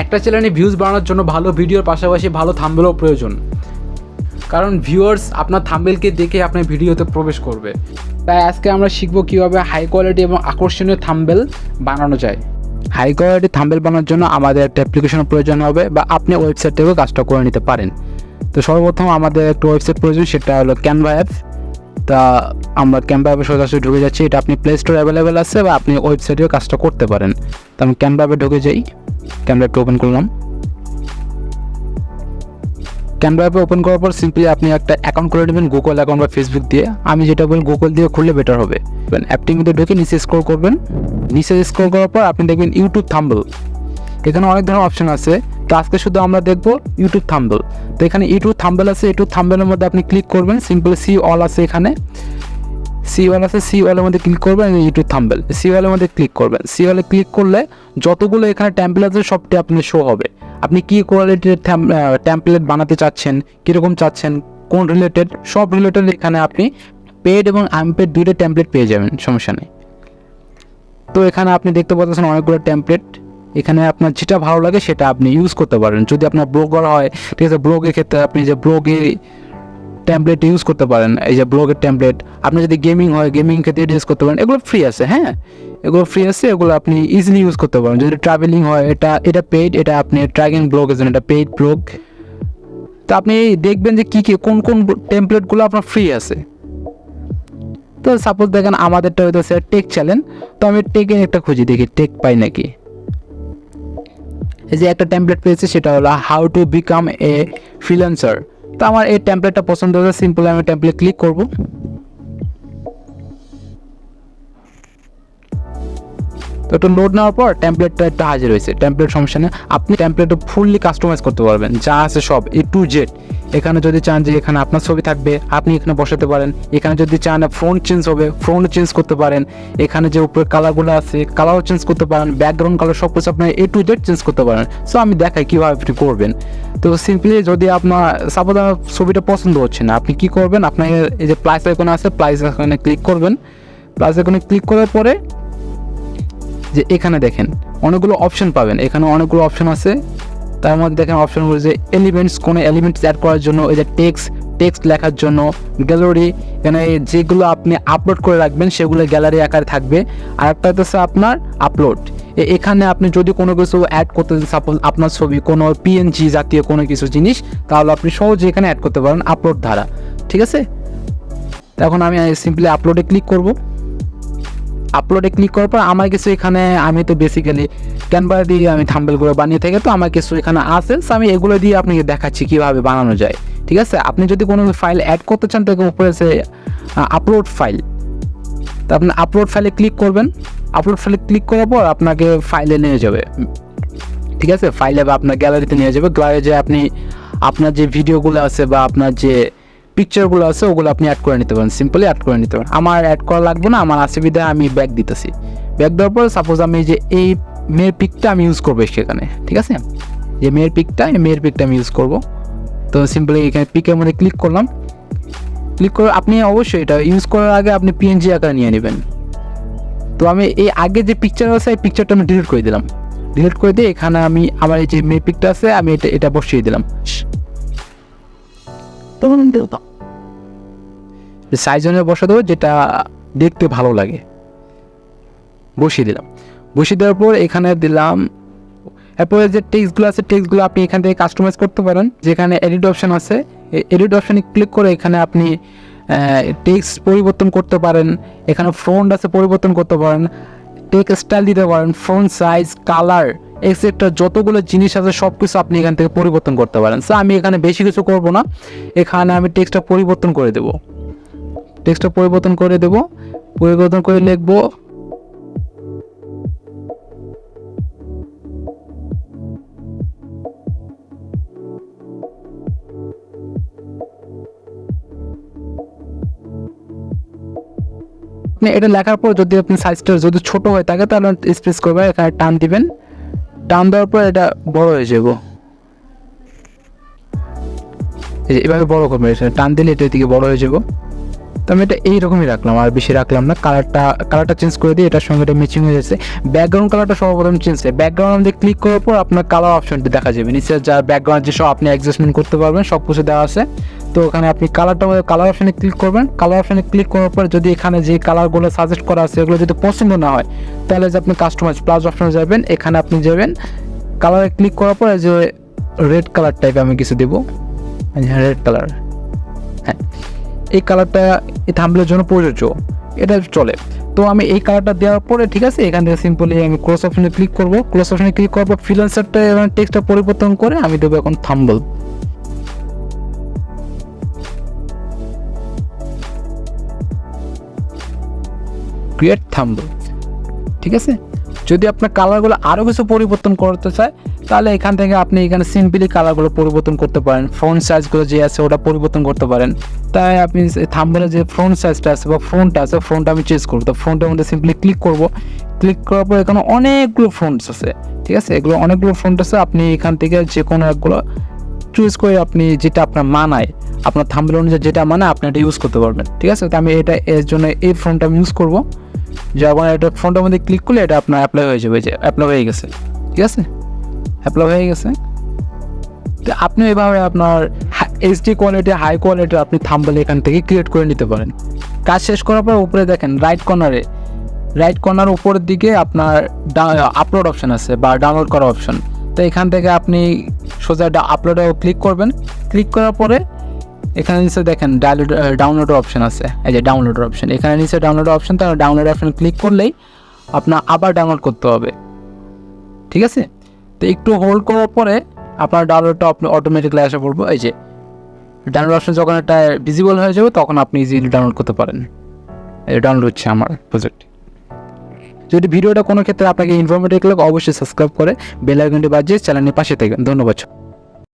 একটা চ্যানেলে ভিউজ বাড়ানোর জন্য ভালো ভিডিওর পাশাপাশি ভালো থাম্বনেলও প্রয়োজন, কারণ ভিউয়ার্স আপনার থাম্বনেলকে দেখে আপনার ভিডিওতে প্রবেশ করবে। তাই আজকে আমরা শিখব কীভাবে হাই কোয়ালিটি এবং আকর্ষণীয় থাম্বনেল বানানো যায়। হাই কোয়ালিটি থাম্বনেল বানানোর জন্য আমাদের একটা অ্যাপ্লিকেশনের প্রয়োজন হবে, বা আপনি ওয়েবসাইট থেকেও কাজটা করে নিতে পারেন। তো সর্বপ্রথম আমাদের একটা ওয়েবসাইট প্রয়োজন, সেটা হলো ক্যানভা অ্যাপ। তা আমরা ক্যানভা অ্যাপে সরাসরি ঢুকে যাচ্ছি। এটা আপনি প্লে স্টোরে অ্যাভেলেবেল আছে, বা আপনি ওয়েবসাইটেও কাজটা করতে পারেন। তো আমি ক্যানভা অ্যাপে ঢুকে যাই। ক্যানভা অ্যাপটা ওপেন করলাম। ক্যানভা অ্যাপে ওপেন করার পর সিম্পলি আপনি একটা অ্যাকাউন্ট করে নেবেন, গুগল অ্যাকাউন্ট বা ফেসবুক দিয়ে। আমি যেটা বলি গুগল দিয়ে খুললে বেটার হবে। অ্যাপটির মধ্যে ঢুকে নিচে স্ক্রল করবেন। নিচে স্ক্রল করার পর আপনি দেখবেন ইউটিউব থাম্বনেল। এখানে অনেক ধরনের অপশন আছে, তো আজকে শুধু আমরা দেখব ইউটিউব থাম্বনেল। তো এখানে ইউটিউব থাম্বনেল আছে, ইউটিউব থাম্বনেলের মধ্যে আপনি ক্লিক করবেন। সিম্পলি সি অল আছে, এখানে সি অল আছে, সি অলের মধ্যে ক্লিক করবেন। ইউটিউব থাম্বনেল সি অলের মধ্যে ক্লিক করবেন। সি অলে ক্লিক করলে যতগুলো এখানে টেমপ্লেট আছে সবটি আপনি শো হবে। আপনি কী কোয়ালিটির টেমপ্লেট বানাতে চাচ্ছেন, কীরকম চাচ্ছেন, কোন রিলেটেড, সব রিলেটেড এখানে আপনি পেড এবং আনপেড দুইটা টেমপ্লেট পেয়ে যাবেন, সমস্যা নেই। তো এখানে আপনি দেখতে পাচ্ছেন অনেকগুলো টেমপ্লেট। এখানে আপনার যেটা ভালো লাগে সেটা আপনি ইউজ করতে পারেন। যদি আপনার ব্লগার হয়, ঠিক আছে, ব্লগের ক্ষেত্রে আপনি যে ব্লগের টেমপ্লেট ইউজ করতে পারেন। এই যে ব্লগের টেমপ্লেট। আপনি যদি গেমিং হয়, গেমিং ক্ষেত্রে ইউজ করতে পারেন। এগুলো ফ্রি আছে, হ্যাঁ, এগুলো ফ্রি আছে, এগুলো আপনি ইজিলি ইউজ করতে পারেন। যদি ট্রাভেলিং হয়, এটা পেইড, এটা আপনি ট্র্যাকিং ব্লগের জন্য এটা পেইড ব্লগ। তো আপনি দেখবেন যে কী কোন কোন টেমপ্লেটগুলো আপনার ফ্রি আছে। তো সাপোজ দেখেন আমাদেরটা হইতেছে টেক চ্যানেল। তো আমি টেকে একটা খুঁজি, দেখি টেক পাই নাকি। এই যে একটা টেমপ্লেট পেয়েছে, সেটা হলো how to become a freelancer. তো আমার এই টেমপ্লেটটা পছন্দ হয়েছে, সিম্পলি আমি টেমপ্লেট ক্লিক করব। তো একটু লোড নেওয়ার পর টেমপ্লেটটা একটা হাজির হয়েছে। টেমপ্লেট সমস্যা নেই, আপনি টেমপ্লেটটা ফুললি কাস্টমাইজ করতে পারবেন, যা আছে সব A to Z। এখানে যদি চান যে এখানে আপনার ছবি থাকবে, আপনি এখানে বসাতে পারেন। এখানে যদি চান ফন্ট চেঞ্জ হবে, ফন্ট চেঞ্জ করতে পারেন। এখানে যে উপরে কালারগুলো আছে, কালারও চেঞ্জ করতে পারেন। ব্যাকগ্রাউন্ড কালার সব কিছু আপনার A to Z চেঞ্জ করতে পারেন। সো আমি দেখাই কীভাবে আপনি করবেন। তো সিম্পলি যদি আপনার সাপোজ আমার ছবিটা পছন্দ হচ্ছে না, আপনি কী করবেন, আপনার এই যে প্লাস আইকনে আছে, প্লাস আইকনে ক্লিক করবেন। প্লাস আইকনে ক্লিক করার পরে যে এখানে দেখেন অনেকগুলো অপশন পাবেন। এখানে অনেকগুলো অপশন আছে, তার মধ্যে দেখেন অপশনগুলো যে এলিমেন্টস, কোনো এলিমেন্টস অ্যাড করার জন্য, এই যে টেক্সট লেখার জন্য গ্যালারি। এখানে যেগুলো আপনি আপলোড করে রাখবেন সেগুলো গ্যালারি আকারে থাকবে। আর একটা হচ্ছে আপনার আপলোড। এখানে আপনি যদি কোনো কিছু অ্যাড করতে, সাপোজ আপনার ছবি, কোনো PNG জাতীয় কোনো কিছু জিনিস, তাহলে আপনি সহজে এখানে অ্যাড করতে পারেন আপলোড দ্বারা, ঠিক আছে। তখন আমি সিম্পলি আপলোডে ক্লিক করব। আপলোডে ক্লিক করার পর আমার কিছু এখানে, আমি তো বেসিক্যালি ক্যানভা দিয়ে আমি থাম্বনেলগুলো বানিয়ে থাকি, তো আমার কিছু এখানে আছে। আমি এগুলো দিয়ে আপনাকে দেখাচ্ছি কীভাবে বানানো যায়, ঠিক আছে। আপনি যদি কোনো ফাইল অ্যাড করতে চান, তো উপরে আছে আপলোড ফাইল। তো আপনি আপলোড ফাইলে ক্লিক করবেন। আপলোড ফাইলে ক্লিক করার পর আপনাকে ফাইলে নিয়ে যাবে, ঠিক আছে। ফাইলে বা আপনার গ্যালারিতে নিয়ে যাবে। গ্যালারি আপনি আপনার যে ভিডিওগুলো আছে বা আপনার যে পিকচারগুলো আছে ওগুলো আপনি অ্যাড করে নিতে পারেন, সিম্পলি অ্যাড করে নিতে পারেন। আমার অ্যাড করা লাগবে না, আমার আছে বিধায় আমি ব্যাক দিতেছি। ব্যাক দেওয়ার পর সাপোজ আমি যে এই মেয়ের পিকটা আমি ইউজ করবো সেখানে, ঠিক আছে। যে মেয়ের পিকটা আমি ইউজ করব। তো সিম্পলি এখানে পিকের মধ্যে ক্লিক করলাম। ক্লিক করে আপনি অবশ্যই এটা ইউজ করার আগে আপনি PNG আকারে নিয়ে নেবেন। তো আমি এই আগে যে পিকচার আছে, এই পিকচারটা আমি ডিলিট করে দিলাম। ডিলিট করে দিয়ে এখানে আমি আমার এই যে মেয়ের পিকটা আছে, আমি এটা বসিয়ে দিলাম। সাইজ অনুযায়ী বসা দেবো, যেটা দেখতে ভালো লাগে, বসিয়ে দিলাম। বসিয়ে দেওয়ার পর এখানে দিলাম। এরপরে যে টেক্সটগুলো আছে, টেক্সটগুলো আপনি এখান থেকে কাস্টমাইজ করতে পারেন। যেখানে এডিট অপশন আছে, এডিট অপশানে ক্লিক করে এখানে আপনি টেক্সট পরিবর্তন করতে পারেন। এখানে ফন্ট আছে, পরিবর্তন করতে পারেন। টেক্সট স্টাইল দিতে পারেন, ফন্ট সাইজ, কালার, এক্সেট্রা যতগুলো জিনিস আছে সব কিছু আপনি এখান থেকে পরিবর্তন করতে পারেন। সো আমি এখানে বেশি কিছু করব না, এখানে আমি টেক্সটটা পরিবর্তন করে দেব। পরিবর্তন করে লিখবো আপনি এটা লেখার পর যদি আপনি সাইজটা যদি ছোট হয়ে থাকে তাহলে স্পেস করবেন, এখানে টান দিবেন। টান দেওয়ার পর এটা বড় হয়ে যাব। এভাবে বড় করবেন, টান দিলে এটা দিকে বড় হয়ে যাব। আমি এটা এইরকমই রাখলাম, আর বেশি রাখলাম না। কালারটা চেঞ্জ করে দিই, এটার সঙ্গে এটা ম্যাচিং হয়ে যাচ্ছে। ব্যাকগ্রাউন্ড কালারটা সর্বপ্রথম চেঞ্জ করে ব্যাকগ্রাউন্ড দিয়ে ক্লিক করার পর আপনার কালার অপশনটি দেখা যাবে নিচে, যার ব্যাকগ্রাউন্ড যেসব আপনি অ্যাডজাস্টমেন্ট করতে পারবেন সব কিছু দেওয়া আছে। তো ওখানে আপনি কালার অপশনে ক্লিক করবেন। কালার অপশনে ক্লিক করার পর যদি এখানে যে কালারগুলো সাজেস্ট করা আছে এগুলো যদি পছন্দ না হয়, তাহলে যে আপনি কাস্টমাইজ প্লাস অপশনে যাবেন, এখানে আপনি যাবেন কালারে ক্লিক করার পরে যে রেড কালার টাইপ আমি কিছু দেবো, রেড কালার, হ্যাঁ এই কালারটা এই থাম্বনেলের জন্য প্রযোজ্য, এটা চলে। তো আমি এই কালারটা দেওয়ার পরে ঠিক আছে, এখান থেকে সিম্পলি আমি ক্লোজ অপশনে ক্লিক করবো। ক্লোজ অপশনে ক্লিক করার পর ফ্রিল্যান্সারটা এবং টেক্সটটা পরিবর্তন করে আমি দেবো এখন থাম্বনেল। ক্রিয়েট থাম্বনেল, ঠিক আছে। যদি আপনার কালারগুলো আরও কিছু পরিবর্তন করতে চায়, তাহলে এখান থেকে আপনি এখানে সিম্পলি কালারগুলো পরিবর্তন করতে পারেন, ফন্ট সাইজগুলো যে আছে ওটা পরিবর্তন করতে পারেন। তাই আপনি থাম্বনেলে যে ফন্ট সাইজটা আছে বা ফন্টটা আছে, ফন্টটা আমি চেঞ্জ করবো। তো ফন্টের মধ্যে সিম্পলি ক্লিক করব। ক্লিক করার পর এখানে অনেকগুলো ফন্টস আছে, ঠিক আছে, এগুলো অনেকগুলো ফন্ট আছে। আপনি এখান থেকে যে কোনো একগুলো চুজ করে আপনি যেটা আপনার মানায়, আপনার থাম্বনেল অনুযায়ী যেটা মানায় আপনি এটা ইউজ করতে পারবেন, ঠিক আছে। তো আমি এটা এর জন্য এই ফন্টটা আমি ইউজ করবো। যখন এটা ফন্টের মধ্যে ক্লিক করলে এটা আপনার অ্যাপ্লাই হয়ে যাবে, যে অ্যাপ্লাই হয়ে গেছে, ঠিক আছে, অ্যাপ্লাই হয়ে গেছে। তো আপনি এভাবে আপনার এইচডি কোয়ালিটি, হাই কোয়ালিটি আপনি থাম্বনেল এখান থেকে ক্রিয়েট করে নিতে পারেন। কাজ শেষ করার পর উপরে দেখেন রাইট কর্নার উপরের দিকে আপনার আপলোড অপশন আছে বা ডাউনলোড করা অপশন। তো এখান থেকে আপনি সোজা আপলোডে ক্লিক করবেন। ক্লিক করার পরে এখানে নিচে দেখেন ডাউনলোডের অপশন আছে, এই যে ডাউনলোডের অপশন, এখানে নিচে ডাউনলোডের অপশন, তাহলে ডাউনলোড অপশন ক্লিক করলেই আপনার আবার ডাউনলোড করতে হবে, ঠিক আছে। তো একটু হোল্ড করার পরে আপনার ডাউনলোডটা আপনি অটোমেটিক্যালি আসা পড়বো। এই যে ডাউনলোড অপশন যখন এটা ভিজিবল হয়ে যাবে তখন আপনি ইজিলি ডাউনলোড করতে পারেন। এই ডাউনলোড হচ্ছে আমার প্রজেক্ট। যদি ভিডিওটা কোনো ক্ষেত্রে আপনাকে ইনফরমেটিভ লাগে অবশ্যই সাবস্ক্রাইব করে বেল আইকনটি বাজিয়ে চ্যানেলের পাশে থাকবেন। ধন্যবাদ।